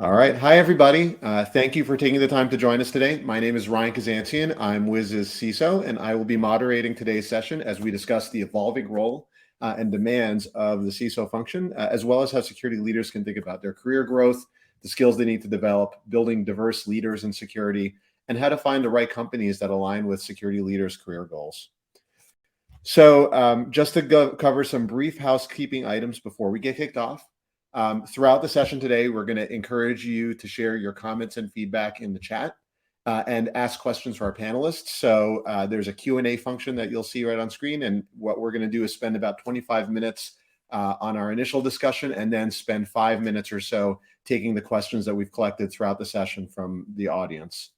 All right. Hi, everybody. Thank you for taking the time to join us today. My name is Ryan Kazantian. I'm Wiz's CISO, and I will be moderating today's session as we discuss the evolving role and demands of the CISO function, as well as how security leaders can think about their career growth, the skills they need to develop, building diverse leaders in security, and how to find the right companies that align with security leaders' career goals. So just to cover some brief housekeeping items before we get kicked off. Throughout the session today, we're going to encourage you to share your comments and feedback in the chat and ask questions for our panelists. So there's a Q&A function that you'll see right on screen. And what we're going to do is spend about 25 minutes on our initial discussion and then spend 5 minutes or so taking the questions that we've collected throughout the session from the audience.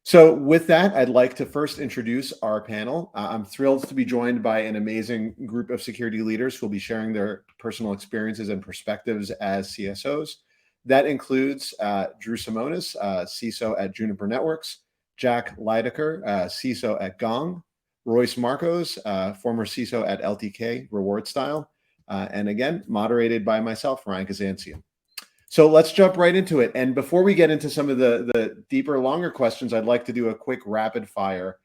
So with that, I'd like to first introduce our panel. I'm thrilled to be joined by an amazing group of security leaders who will be sharing their personal experiences and perspectives as CSOs. That includes Drew Simonis, CISO at Juniper Networks, Jack Leidecker, CISO at Gong, Royce Marcos, former CISO at LTK, Reward Style, and again, moderated by myself, Ryan Kazantian. So let's jump right into it. And before we get into some of the deeper, longer questions, I'd like to do a quick rapid fire.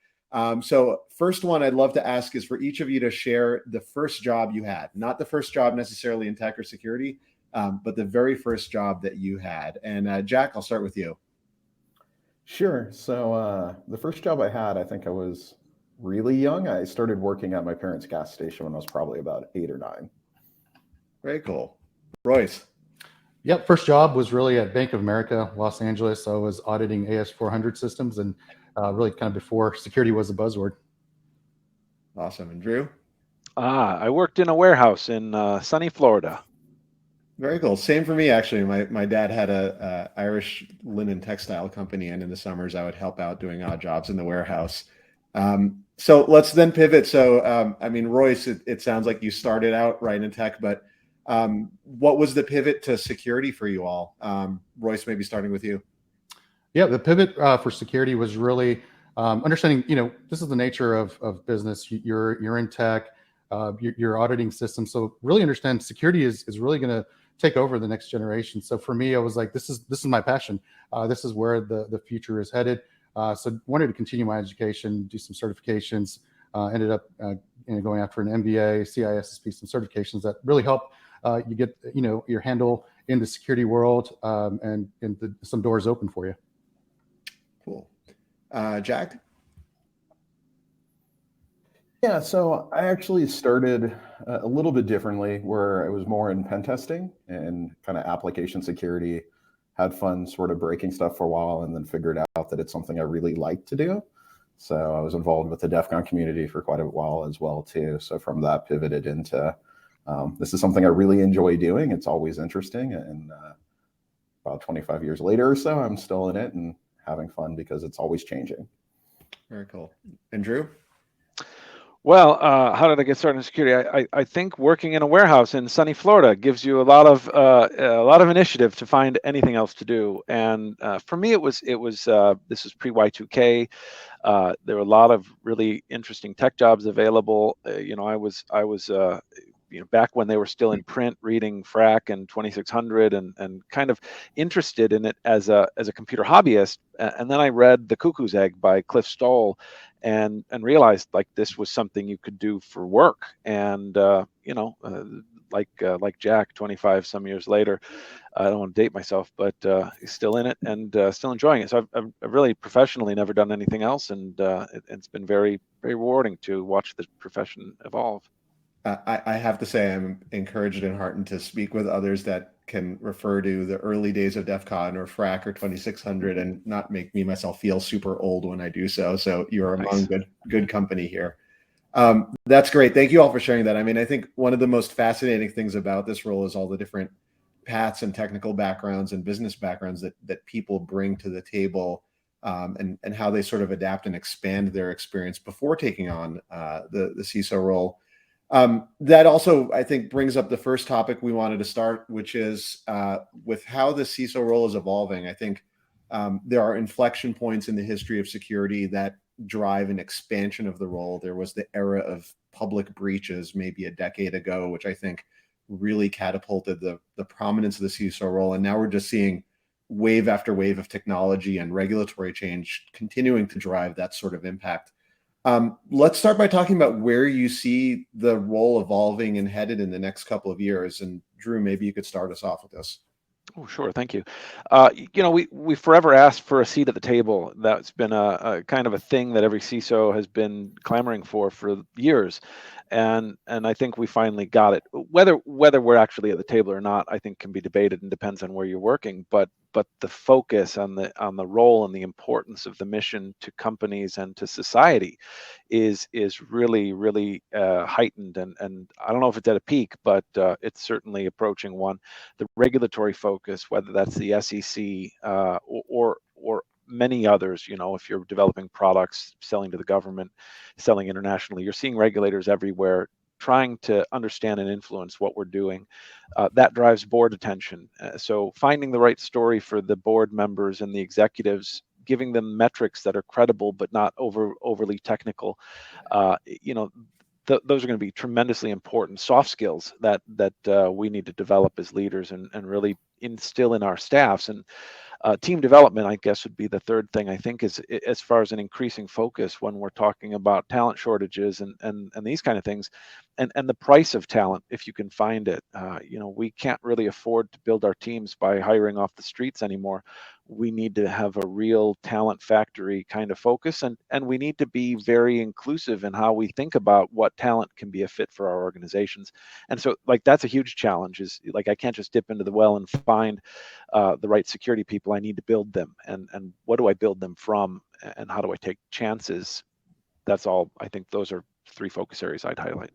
So first one I'd love to ask is for each of you to share the first job you had, not the first job necessarily in tech or security, but the very first job that you had. And Jack, I'll start with you. Sure. So the first job I had, I think I was really young. I started working at my parents' gas station when I was probably about 8 or 9. Very cool. Royce. Yep, first job was really at Bank of America, Los Angeles. I was auditing AS400 systems and really kind of before security was a buzzword. Awesome. And Drew? I worked in a warehouse in sunny Florida. Very cool. Same for me, actually. My dad had a Irish linen textile company, and in the summers I would help out doing odd jobs in the warehouse. So let's then pivot. So, I mean, Royce, it sounds like you started out right in tech, but what was the pivot to security for you all? Royce, maybe starting with you. Yeah, the pivot for security was really understanding, this is the nature of business. You're in tech, you're auditing systems. So really understand security is really going to take over the next generation. So for me, I was like, this is my passion. This is where the future is headed. So wanted to continue my education, do some certifications, ended up going after an MBA, CISSP, some certifications that really help you get your handle in the security world and some doors open for you. Cool. Jack? Yeah, so I actually started a little bit differently, where I was more in pen testing and kind of application security. Had fun sort of breaking stuff for a while, and then figured out that it's something I really like to do. So I was involved with the DEF CON community for quite a while as well too. So from that pivoted into this is something I really enjoy doing. It's always interesting, and about 25 years later or so, I'm still in it and having fun because it's always changing. Very cool. And Drew? Well, how did I get started in security? I think working in a warehouse in sunny Florida gives you a lot of initiative to find anything else to do. And for me, this was pre Y2K. There were a lot of really interesting tech jobs available. I was back when they were still in print, reading FRAC and 2600 and kind of interested in it as a computer hobbyist. And then I read The Cuckoo's Egg by Cliff Stoll and realized like this was something you could do for work. And, like Jack, 25 some years later, I don't want to date myself, but he's still in it and still enjoying it. So I've really professionally never done anything else. And it's been very, very rewarding to watch the profession evolve. I have to say I'm encouraged and heartened to speak with others that can refer to the early days of DEF CON or FRAC or 2600 and not make me myself feel super old when I do so. So you're among good company here. That's great. Thank you all for sharing that. I mean, I think one of the most fascinating things about this role is all the different paths and technical backgrounds and business backgrounds that people bring to the table, and how they sort of adapt and expand their experience before taking on the CISO role. That also, I think, brings up the first topic we wanted to start, which is with how the CISO role is evolving. I think there are inflection points in the history of security that drive an expansion of the role. There was the era of public breaches maybe a decade ago, which I think really catapulted the prominence of the CISO role. And now we're just seeing wave after wave of technology and regulatory change continuing to drive that sort of impact. Let's start by talking about where you see the role evolving and headed in the next couple of years. And Drew, maybe you could start us off with this. Oh, sure. Thank you. We forever asked for a seat at the table. That's been a kind of a thing that every CISO has been clamoring for years, and I think we finally got it. Whether we're actually at the table or not, I think can be debated and depends on where you're working. But the focus on the role and the importance of the mission to companies and to society is really heightened. And I don't know if it's at a peak, but it's certainly approaching one. The regulatory focus, whether that's the SEC or many others, if you're developing products, selling to the government, selling internationally, you're seeing regulators everywhere trying to understand and influence what we're doing. That drives board attention. So finding the right story for the board members and the executives, giving them metrics that are credible but not overly technical, those are going to be tremendously important soft skills that we need to develop as leaders and really instill in our staffs. And team development, I guess, would be the third thing I think is as far as an increasing focus when we're talking about talent shortages and these kind of things, and the price of talent, if you can find it. We can't really afford to build our teams by hiring off the streets anymore. We need to have a real talent factory kind of focus, and we need to be very inclusive in how we think about what talent can be a fit for our organizations. And so that's a huge challenge, is I can't just dip into the well and find the right security people. I need to build them, and what do I build them from, and how do I take chances? That's all. I think those are three focus areas I'd highlight.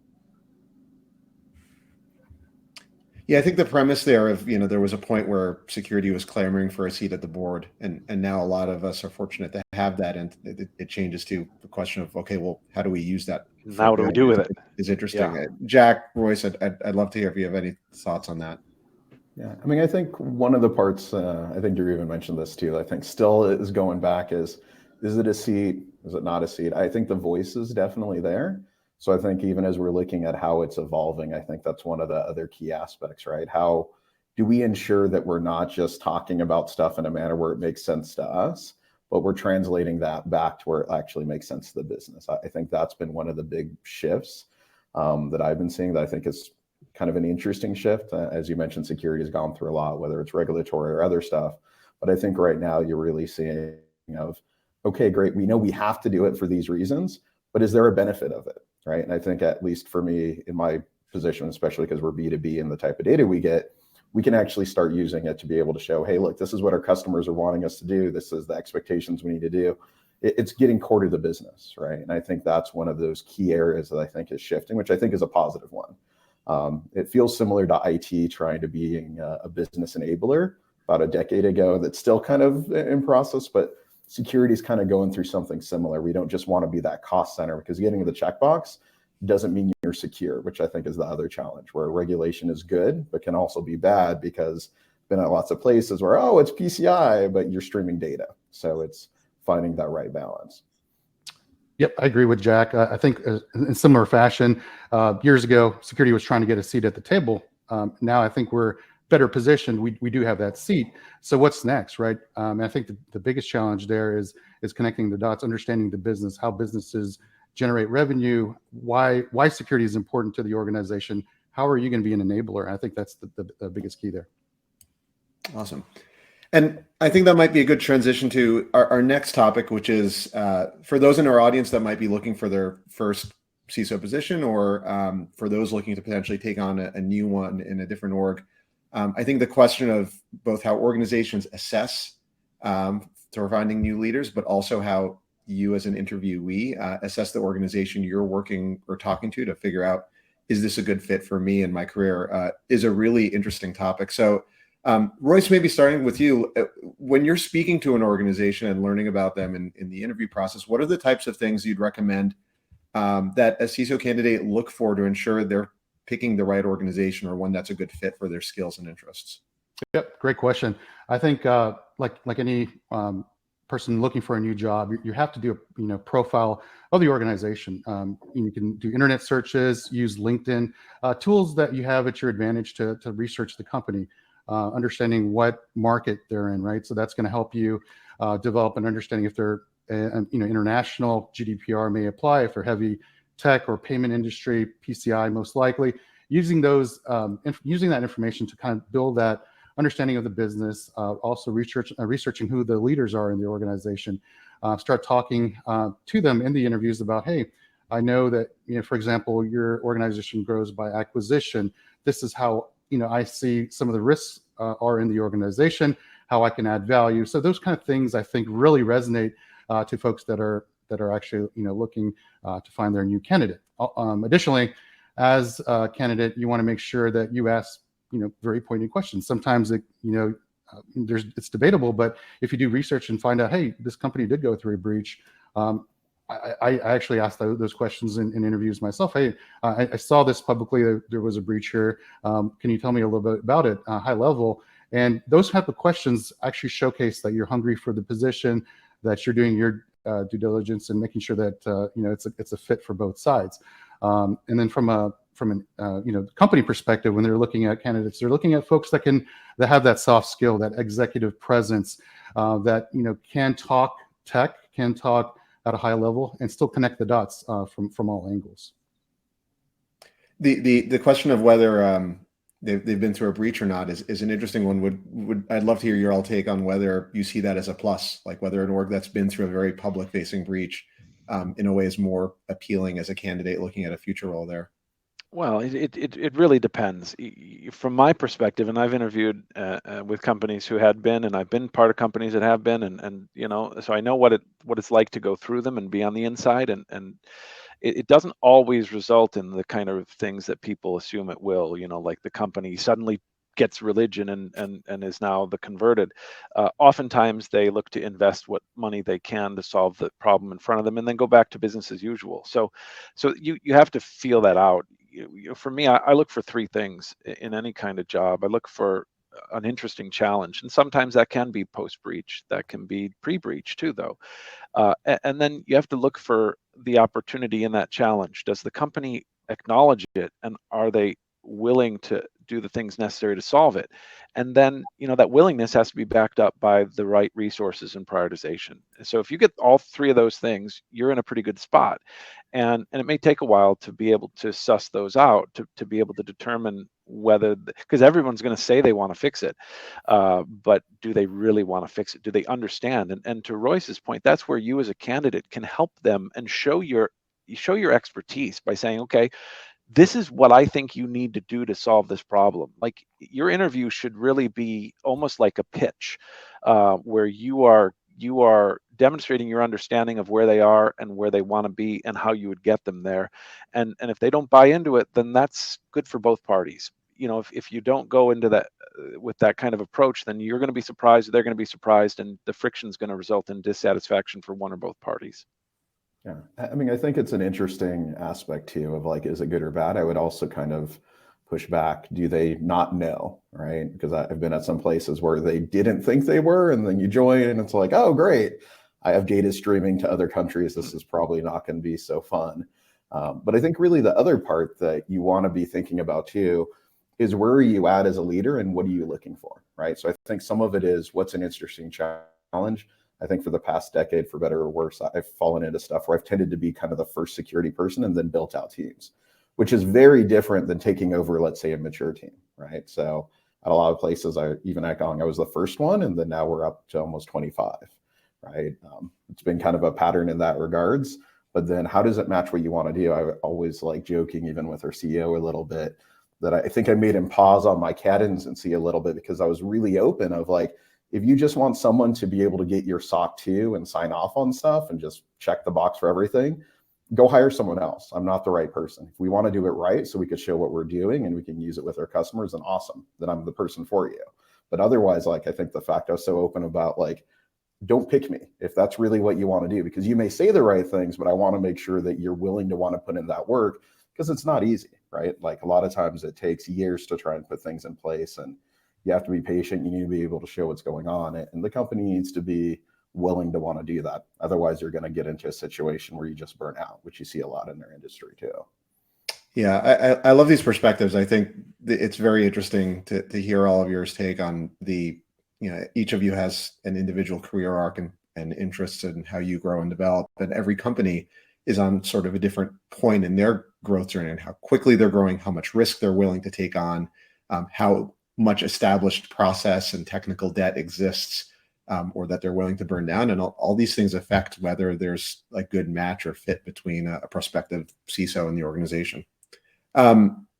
Yeah, I think the premise there of, there was a point where security was clamoring for a seat at the board, and now a lot of us are fortunate to have that, and it changes to the question of, okay, well, how do we use that? Now what do we do with it? Is interesting. Yeah. Jack, Royce, I'd love to hear if you have any thoughts on that. Yeah, I mean, I think one of the parts, I think Drew even mentioned this too, I think still is going back is it a seat? Is it not a seat? I think the voice is definitely there. So I think even as we're looking at how it's evolving, I think that's one of the other key aspects, right? How do we ensure that we're not just talking about stuff in a manner where it makes sense to us, but we're translating that back to where it actually makes sense to the business? I think that's been one of the big shifts that I've been seeing that I think is kind of an interesting shift. As you mentioned, security has gone through a lot, whether it's regulatory or other stuff. But I think right now you're really seeing of, okay, great, we know we have to do it for these reasons, but is there a benefit of it, right? And I think at least for me in my position, especially because we're B2B and the type of data we get, we can actually start using it to be able to show, hey, look, this is what our customers are wanting us to do. This is the expectations we need to do. It's getting core to the business, right? And I think that's one of those key areas that I think is shifting, which I think is a positive one. It feels similar to IT trying to being a business enabler about a decade ago. That's still kind of in process, but security is kind of going through something similar. We don't just want to be that cost center, because getting the checkbox doesn't mean you're secure, which I think is the other challenge, where regulation is good, but can also be bad, because been at lots of places where, oh, it's PCI, but you're streaming data. So it's finding that right balance. Yep, I agree with Jack. I think in similar fashion, years ago, security was trying to get a seat at the table. Now I think we're better positioned. We do have that seat. So what's next, right? I think the biggest challenge there is connecting the dots, understanding the business, how businesses generate revenue, why security is important to the organization. How are you going to be an enabler? And I think that's the biggest key there. Awesome. And I think that might be a good transition to our next topic, which is for those in our audience that might be looking for their first CISO position, or for those looking to potentially take on a new one in a different org. I think the question of both how organizations assess for finding new leaders, but also how you as an interviewee assess the organization you're working or talking to figure out, is this a good fit for me in my career, is a really interesting topic. So Royce, maybe starting with you, when you're speaking to an organization and learning about them in the interview process, what are the types of things you'd recommend that a CISO candidate look for to ensure they're picking the right organization, or one that's a good fit for their skills and interests? Yep, great question. I think like any person looking for a new job, you have to do a profile of the organization. You can do internet searches, use LinkedIn, tools that you have at your advantage to research the company. understanding what market they're in, right? So that's going to help you develop an understanding if they're, international GDPR may apply, if they're heavy tech or payment industry, PCI most likely. Using using that information to kind of build that understanding of the business, also researching who the leaders are in the organization, start talking to them in the interviews about, hey, I know that, for example, your organization grows by acquisition. This is how, I see some of the risks are in the organization, how I can add value. So those kind of things I think really resonate to folks that are actually, looking to find their new candidate. Additionally, as a candidate, you want to make sure that you ask, very pointed questions. Sometimes it's debatable, but if you do research and find out, hey, this company did go through a breach, I actually asked those questions in interviews myself. Hey, I saw this publicly, there was a breach here. Can you tell me a little bit about it, high level? And those type of questions actually showcase that you're hungry for the position, that you're doing your due diligence and making sure that it's a fit for both sides. And then from an company perspective, when they're looking at candidates, they're looking at folks that have that soft skill, that executive presence, that can talk tech, can talk at a high level, and still connect the dots from all angles. The question of whether they've been through a breach or not is an interesting one. I'd love to hear your all take on whether you see that as a plus, like whether an org that's been through a very public facing breach in a way is more appealing as a candidate looking at a future role there. Well, it really depends. From my perspective, and I've interviewed with companies who had been, and I've been part of companies that have been, and so I know what it's like to go through them and be on the inside, and it doesn't always result in the kind of things that people assume it will. Like the company suddenly gets religion and is now the converted. Oftentimes they look to invest what money they can to solve the problem in front of them, and then go back to business as usual. So you have to feel that out. For me, I look for three things in any kind of job. I look for an interesting challenge, and sometimes that can be post-breach, that can be pre-breach too, though. And then you have to look for the opportunity in that challenge. Does the company acknowledge it, and are they willing to do the things necessary to solve it? And then that willingness has to be backed up by the right resources and prioritization. So if you get all three of those things, you're in a pretty good spot. And it may take a while to be able to suss those out, to be able to determine whether, because everyone's going to say they want to fix it, but do they really want to fix it? Do they understand? And to Royce's point, that's where you as a candidate can help them and show your expertise by saying, okay, this is what I think you need to do to solve this problem. Like, your interview should really be almost like a pitch, where you are demonstrating your understanding of where they are and where they want to be and how you would get them there. And if they don't buy into it, then that's good for both parties. If you don't go into that with that kind of approach, then you're going to be surprised, they're going to be surprised, and the friction is going to result in dissatisfaction for one or both parties. Yeah, I mean, I think it's an interesting aspect too of like, is it good or bad? I would also kind of push back. Do they not know, right? Because I've been at some places where they didn't think they were, and then you join and it's like, oh, great, I have data streaming to other countries. This is probably not going to be so fun. But I think really the other part that you want to be thinking about too is, where are you at as a leader and what are you looking for, right? So I think some of it is, what's an interesting challenge? I think for the past decade, for better or worse, I've fallen into stuff where I've tended to be kind of the first security person and then built out teams, which is very different than taking over, let's say, a mature team, right? So at a lot of places, even at Gong, I was the first one, and then now we're up to almost 25, right? It's been kind of a pattern in that regards. But then how does it match what you want to do? I always like joking, even with our CEO a little bit, that I think I made him pause on my cadency a little bit, because I was really open of like, if you just want someone to be able to get your SOC 2 and sign off on stuff and just check the box for everything, go hire someone else. I'm not the right person. If we want to do it right, so we could show what we're doing and we can use it with our customers, then awesome, then I'm the person for you. But otherwise, like, I think the fact I was so open about, like, don't pick me if that's really what you want to do, because you may say the right things, but I want to make sure that you're willing to want to put in that work, because it's not easy, right? Like, a lot of times it takes years to try and put things in place, and you have to be patient. You need to be able to show what's going on, and the company needs to be willing to want to do that. Otherwise, you're going to get into a situation where you just burn out, which you see a lot in their industry too. Yeah, I love these perspectives. I think it's very interesting to hear all of yours take on the, each of you has an individual career arc and interests in how you grow and develop. And every company is on sort of a different point in their growth journey and how quickly they're growing, how much risk they're willing to take on, how much established process and technical debt exists, or that they're willing to burn down. And all these things affect whether there's a good match or fit between a prospective CISO and the organization.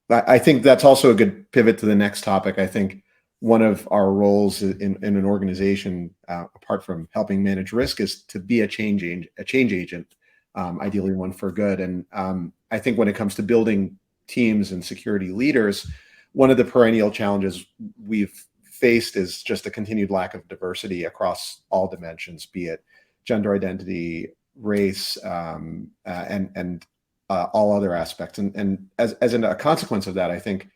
I think that's also a good pivot to the next topic. I think one of our roles in an organization, apart from helping manage risk, is to be a change agent, ideally one for good. And I think when it comes to building teams and security leaders, one of the perennial challenges we've faced is just a continued lack of diversity across all dimensions, be it gender identity, race, and all other aspects. And as a consequence of that, I think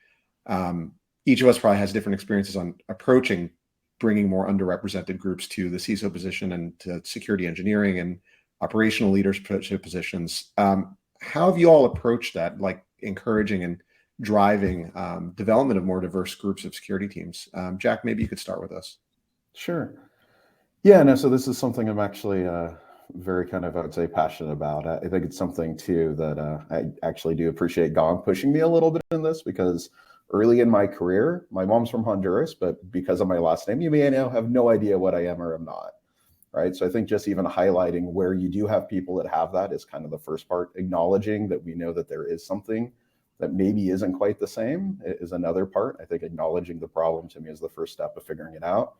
each of us probably has different experiences on approaching bringing more underrepresented groups to the CISO position and to security engineering and operational leadership positions. How have you all approached that, like encouraging and driving development of more diverse groups of security teams? Jack, maybe you could start with us. Sure. Yeah, no, so this is something I'm actually very kind of, I would say, passionate about. I think it's something too that I actually do appreciate Gong pushing me a little bit in this, because early in my career, my mom's from Honduras, but because of my last name, you may now have no idea what I am or am not, right? So I think just even highlighting where you do have people that have that is kind of the first part. Acknowledging that we know that there is something that maybe isn't quite the same is another part. I think acknowledging the problem to me is the first step of figuring it out.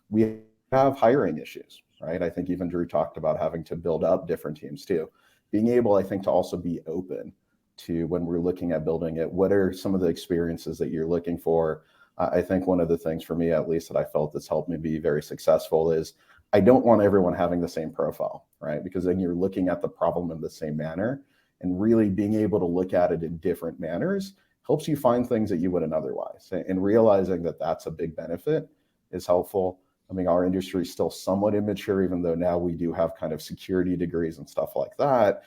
We have hiring issues, right? I think even Drew talked about having to build up different teams too. Being able, I think, to also be open to, when we're looking at building it, what are some of the experiences that you're looking for? I think one of the things for me, at least, that I felt that's helped me be very successful is I don't want everyone having the same profile, right? Because then you're looking at the problem in the same manner, and really being able to look at it in different manners helps you find things that you wouldn't otherwise. And realizing that that's a big benefit is helpful. I mean, our industry is still somewhat immature, even though now we do have kind of security degrees and stuff like that.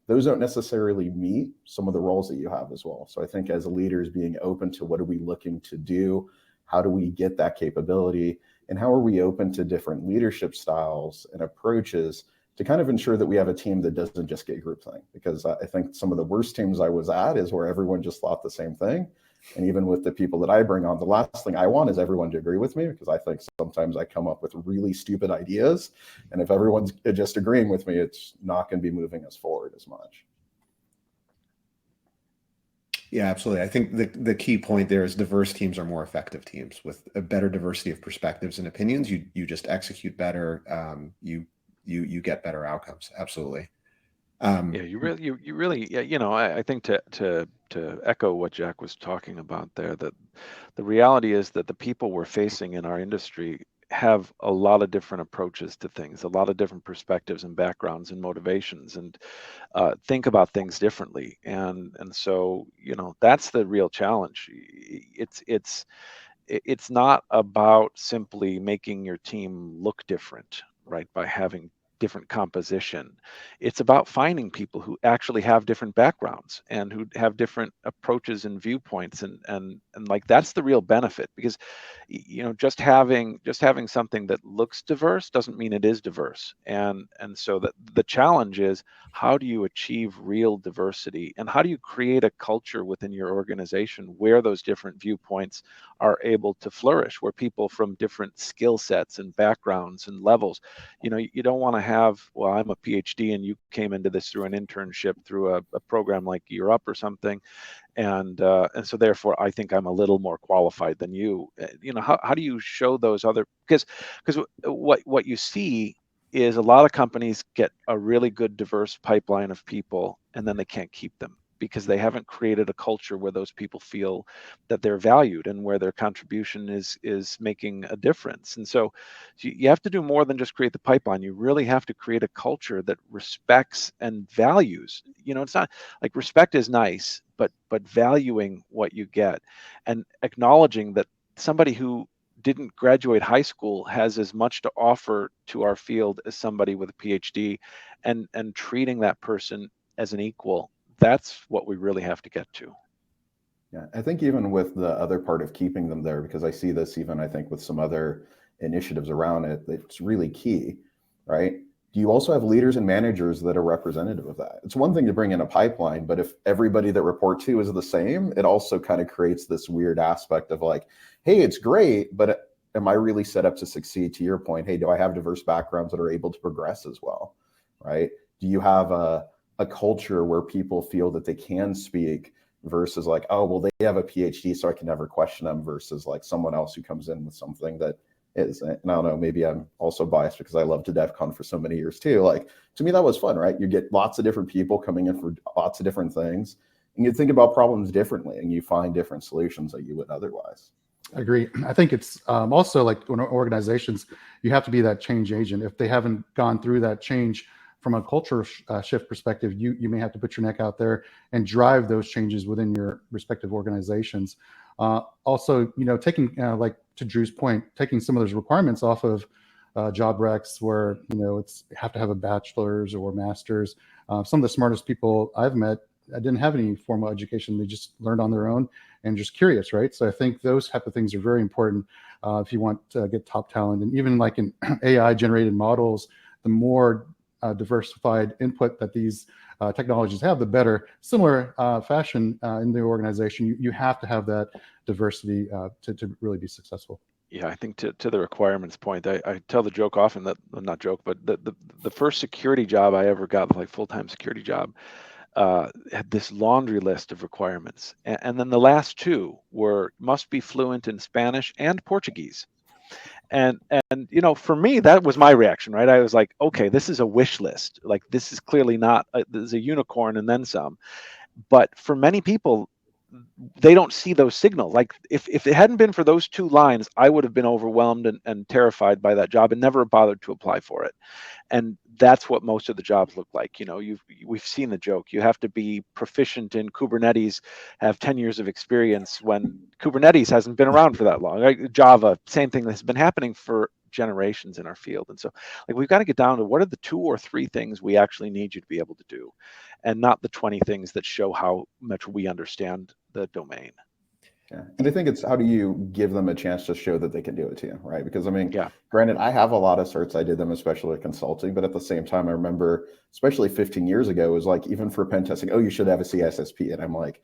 Those don't necessarily meet some of the roles that you have as well. So I think as leaders, being open to what are we looking to do, how do we get that capability, and how are we open to different leadership styles and approaches to kind of ensure that we have a team that doesn't just get groupthink. Because I think some of the worst teams I was at is where everyone just thought the same thing. And even with the people that I bring on, the last thing I want is everyone to agree with me, because I think sometimes I come up with really stupid ideas. And if everyone's just agreeing with me, it's not going to be moving us forward as much. Yeah, absolutely. I think the key point there is diverse teams are more effective teams with a better diversity of perspectives and opinions. You just execute better. You get better outcomes. Absolutely. Yeah, you really, yeah, I think to echo what Jack was talking about there, that the reality is that the people we're facing in our industry have a lot of different approaches to things, a lot of different perspectives and backgrounds and motivations, and think about things differently. And so, that's the real challenge. It's not about simply making your team look different, right, by having different composition. It's about finding people who actually have different backgrounds and who have different approaches and viewpoints, and like that's the real benefit. Because just having something that looks diverse doesn't mean it is diverse. And so that the challenge is, how do you achieve real diversity, and how do you create a culture within your organization where those different viewpoints are able to flourish, where people from different skill sets and backgrounds and levels, you don't want to have, well, I'm a PhD and you came into this through an internship through a program like Year Up or something, and so therefore I think I'm a little more qualified than you. How do you show those other, because what you see is a lot of companies get a really good diverse pipeline of people, and then they can't keep them because they haven't created a culture where those people feel that they're valued and where their contribution is making a difference. And so you have to do more than just create the pipeline. You really have to create a culture that respects and values. It's not like, respect is nice, but valuing what you get and acknowledging that somebody who didn't graduate high school has as much to offer to our field as somebody with a PhD, and treating that person as an equal. that's what we really have to get to. Yeah, I think even with the other part of keeping them there, because I see this even, I think, with some other initiatives around it, it's really key, right? Do you also have leaders and managers that are representative of that? It's one thing to bring in a pipeline, but if everybody that report to is the same, it also kind of creates this weird aspect of like, hey, it's great, but am I really set up to succeed? To your point, hey, do I have diverse backgrounds that are able to progress as well, right? Do you have a culture where people feel that they can speak versus like, oh, well, they have a PhD, so I can never question them, versus like someone else who comes in with something that is, and I don't know, maybe I'm also biased because I loved DEF CON for so many years too. Like, to me, that was fun, right? You get lots of different people coming in for lots of different things, and you think about problems differently, and you find different solutions that you would otherwise. I agree. I think it's also like when organizations, you have to be that change agent. If they haven't gone through that change from a culture shift perspective, you may have to put your neck out there and drive those changes within your respective organizations. Also, taking like to Drew's point, taking some of those requirements off of job recs where it's have to have a bachelor's or master's. Some of the smartest people I've met, I didn't have any formal education. They just learned on their own and just curious, right? So I think those type of things are very important if you want to get top talent. And even like in AI generated models, the more diversified input that these technologies have, the better. Similar fashion in the organization, you have to have that diversity to really be successful. Yeah, I think to the requirements point, I tell the joke often that, well, not joke, but the first security job I ever got, like full-time security job, had this laundry list of requirements. And then the last two were must be fluent in Spanish and Portuguese. And for me, that was my reaction, right? I was like, okay, this is a wish list. Like, this is clearly not, this is a unicorn and then some. But for many people, they don't see those signals. Like, if it hadn't been for those two lines, I would have been overwhelmed and terrified by that job and never bothered to apply for it. And that's what most of the jobs look like. We've seen the joke. You have to be proficient in Kubernetes, have 10 years of experience, when Kubernetes hasn't been around for that long. Right? Java, same thing that's been happening for generations in our field. And so, like, we've got to get down to what are the 2 or 3 things we actually need you to be able to do, and not the 20 things that show how much we understand the domain. Yeah, and I think it's how do you give them a chance to show that they can do it to you, right? Because I mean, yeah, granted, I have a lot of certs. I did them especially with consulting, but at the same time, I remember, especially 15 years ago, it was like, even for pen testing, oh, you should have a CISSP. And I'm like,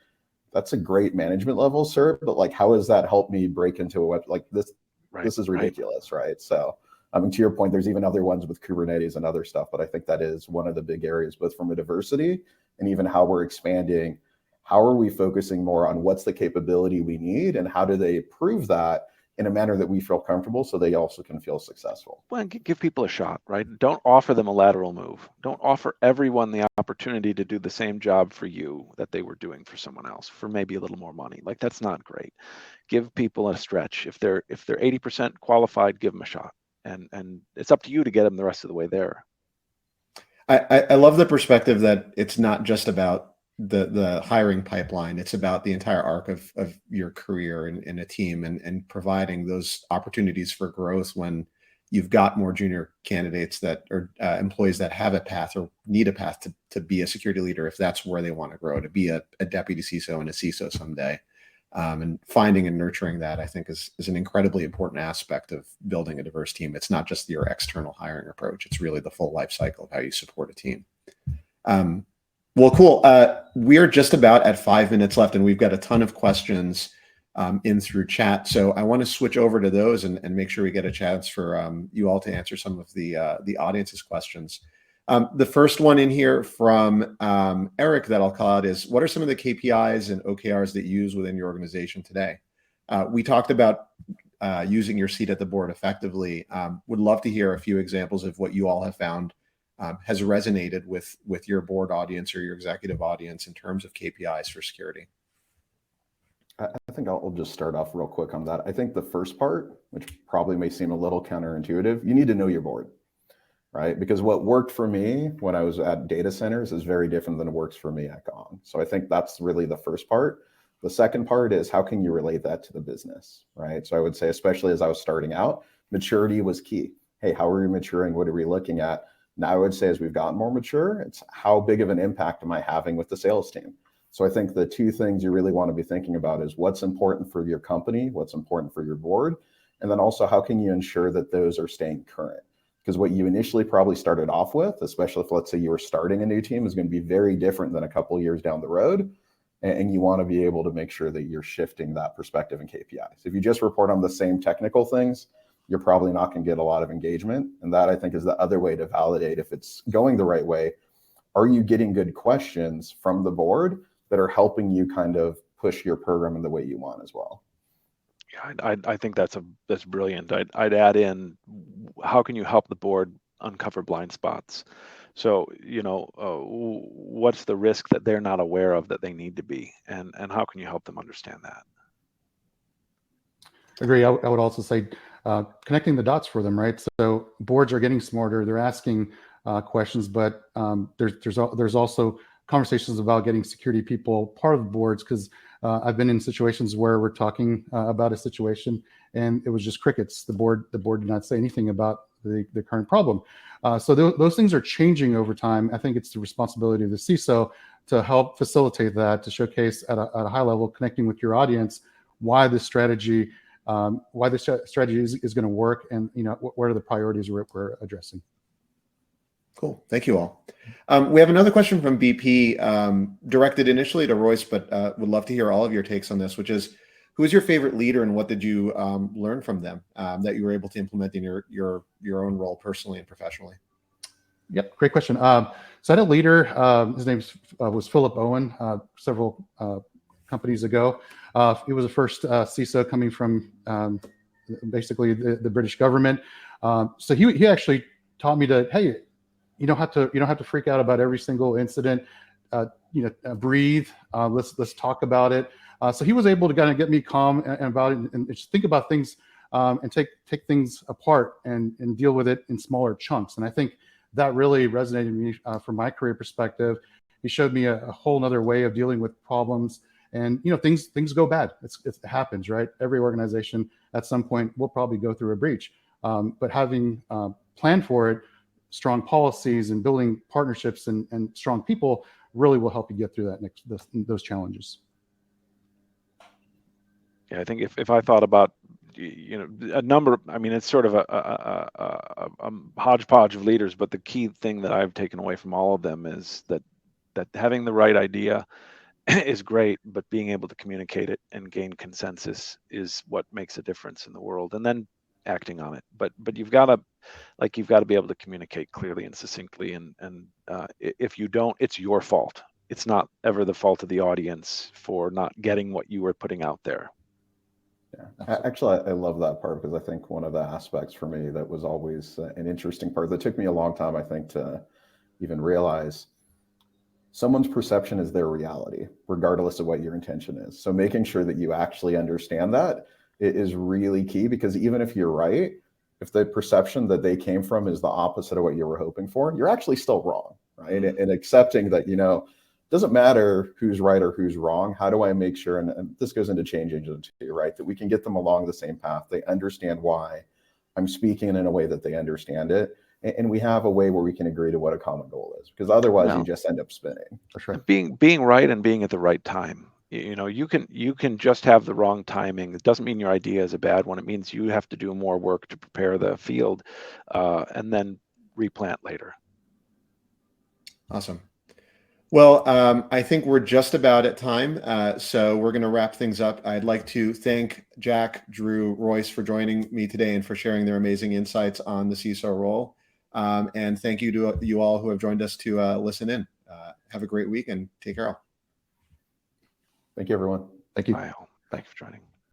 that's a great management level cert, but like, how does that help me break into a web like this? Right, this is ridiculous, right? So, I mean, to your point, there's even other ones with Kubernetes and other stuff, but I think that is one of the big areas, both from a diversity and even how we're expanding. How are we focusing more on what's the capability we need, and how do they prove that in a manner that we feel comfortable so they also can feel successful? Well, give people a shot, right? Don't offer them a lateral move. Don't offer everyone the opportunity to do the same job for you that they were doing for someone else for maybe a little more money. Like, that's not great. Give people a stretch. If they're 80% qualified, give them a shot, and it's up to you to get them the rest of the way there. I love the perspective that it's not just about the hiring pipeline. It's about the entire arc of your career in a team, and providing those opportunities for growth when you've got more junior candidates that are employees that have a path or need a path to be a security leader, if that's where they want to grow, to be a deputy CISO and a CISO someday. And finding and nurturing that, I think, is an incredibly important aspect of building a diverse team. It's not just your external hiring approach. It's really the full life cycle of how you support a team. Well, cool. We are just about at 5 minutes left, and we've got a ton of questions in through chat. So I want to switch over to those and make sure we get a chance for you all to answer some of the audience's questions. The first one in here from Eric that I'll call out is, what are some of the KPIs and OKRs that you use within your organization today? We talked about using your seat at the board effectively. Would love to hear a few examples of what you all have found has resonated with your board audience or your executive audience in terms of KPIs for security. I think I'll just start off real quick on that. I think the first part, which probably may seem a little counterintuitive, you need to know your board, right? Because what worked for me when I was at data centers is very different than it works for me at Gong. So I think that's really the first part. The second part is, how can you relate that to the business, right? So I would say, especially as I was starting out, maturity was key. Hey, how are we maturing? What are we looking at? Now I would say as we've gotten more mature, it's how big of an impact am I having with the sales team? So I think the two things you really want to be thinking about is what's important for your company, what's important for your board, and then also how can you ensure that those are staying current? Because what you initially probably started off with, especially if let's say you were starting a new team, is going to be very different than a couple of years down the road. And you want to be able to make sure that you're shifting that perspective and KPIs. If you just report on the same technical things, you're probably not going to get a lot of engagement. And that, I think, is the other way to validate if it's going the right way. Are you getting good questions from the board that are helping you kind of push your program in the way you want as well? Yeah, I think that's brilliant. I'd add in, how can you help the board uncover blind spots? So, what's the risk that they're not aware of that they need to be, and how can you help them understand that? Agree. I would also say connecting the dots for them, right? So boards are getting smarter. They're asking questions, but there's also conversations about getting security people part of the boards, because I've been in situations where we're talking about a situation and it was just crickets. The board did not say anything about the current problem. So those things are changing over time. I think it's the responsibility of the CISO to help facilitate that, to showcase at a high level, connecting with your audience, why this strategy is going to work, and what are the priorities we're addressing. Cool. Thank you all. We have another question from BP, directed initially to Royce, but would love to hear all of your takes on this, which is, who is your favorite leader and what did you learn from them that you were able to implement in your own role personally and professionally? Yep, great question. So I had a leader, his name was Philip Owen, several companies ago. He was the first CISO coming from basically the British government. So he actually taught me to, hey, you don't have to freak out about every single incident. Breathe. Let's talk about it. So he was able to kind of get me calm about it and just think about things and take things apart and deal with it in smaller chunks. And I think that really resonated with me from my career perspective. He showed me a whole nother way of dealing with problems. And things go bad. It happens, right? Every organization at some point will probably go through a breach. But having planned for it, strong policies and building partnerships and strong people really will help you get through those challenges. Yeah, I think if I thought about a number, I mean, it's sort of a hodgepodge of leaders, but the key thing that I've taken away from all of them is that having the right idea is great, but being able to communicate it and gain consensus is what makes a difference in the world, and then acting on it. But you've got to be able to communicate clearly and succinctly, and if you don't, it's your fault. It's not ever the fault of the audience for not getting what you were putting out there. Yeah, actually, I love that part, because I think one of the aspects for me that was always an interesting part that took me a long time, I think, to even realize, someone's perception is their reality, regardless of what your intention is. So making sure that you actually understand that is really key, because even if you're right, if the perception that they came from is the opposite of what you were hoping for, you're actually still wrong, right? Mm-hmm. And accepting that, doesn't matter who's right or who's wrong. How do I make sure, and this goes into change agents too, right? That we can get them along the same path. They understand why I'm speaking in a way that they understand it. And we have a way where we can agree to what a common goal is, because otherwise you just end up spinning. That's right. Being right and being at the right time. You can just have the wrong timing. It doesn't mean your idea is a bad one. It means you have to do more work to prepare the field, and then replant later. Awesome. Well, I think we're just about at time, so we're going to wrap things up. I'd like to thank Jack, Drew, Royce for joining me today and for sharing their amazing insights on the CISO role. And thank you to you all who have joined us to listen in. Have a great week and take care all. Thank you, everyone. Thank you. Bye. Thanks for joining.